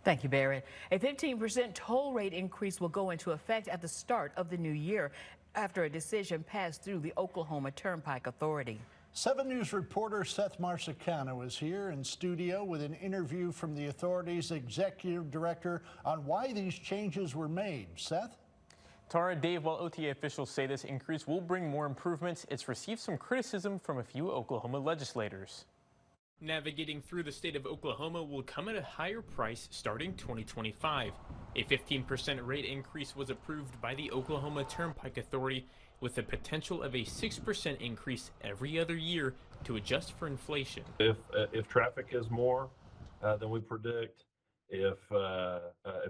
Thank you, Barrett. A 15% toll rate increase will go into effect at the start of the new year after a decision passed through the Oklahoma Turnpike Authority. 7 News reporter Seth Marsicano is here in studio with an interview from the authority's executive director on why these changes were made. Seth? Tara, Dave, while OTA officials say this increase will bring more improvements, it's received some criticism from a few Oklahoma legislators. Navigating through the state of Oklahoma will come at a higher price starting 2025. A 15% rate increase was approved by the Oklahoma Turnpike Authority, with the potential of a 6% increase every other year to adjust for inflation. If traffic is more than we predict, if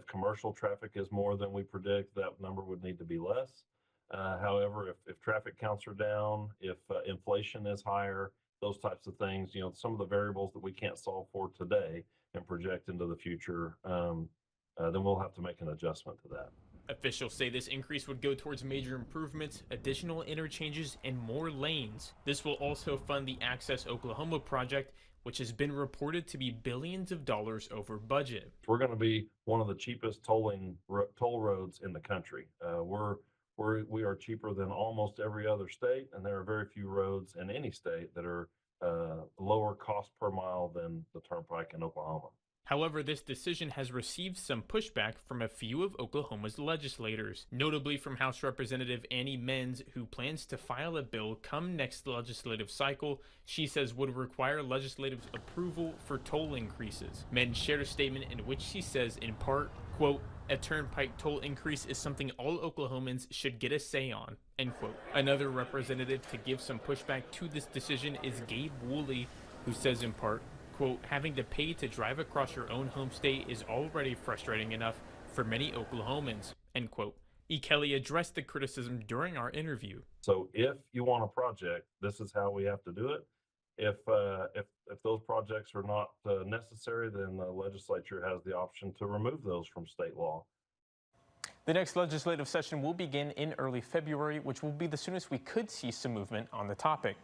commercial traffic is more than we predict, that number would need to be less. However, if traffic counts are down, if inflation is higher, those types of things, some of the variables that we can't solve for today and project into the future, then we'll have to make an adjustment to that. Officials say this increase would go towards major improvements, additional interchanges, and more lanes. This will also fund the Access Oklahoma project, which has been reported to be billions of dollars over budget. We're going to be one of the cheapest toll roads in the country. We are cheaper than almost every other state, and there are very few roads in any state that are lower cost per mile than the Turnpike in Oklahoma. However, this decision has received some pushback from a few of Oklahoma's legislators, notably from House Representative Annie Menz, who plans to file a bill come next legislative cycle she says would require legislative approval for toll increases. Menz shared a statement in which she says, in part, quote, "A turnpike toll increase is something all Oklahomans should get a say on," end quote. Another representative to give some pushback to this decision is Gabe Woolley, who says in part, quote, "Having to pay to drive across your own home state is already frustrating enough for many Oklahomans," end quote. E. Kelly addressed the criticism during our interview. So if you want a project, this is how we have to do it. If those projects are not necessary, then the legislature has the option to remove those from state law. The next legislative session will begin in early February, which will be the soonest we could see some movement on the topic.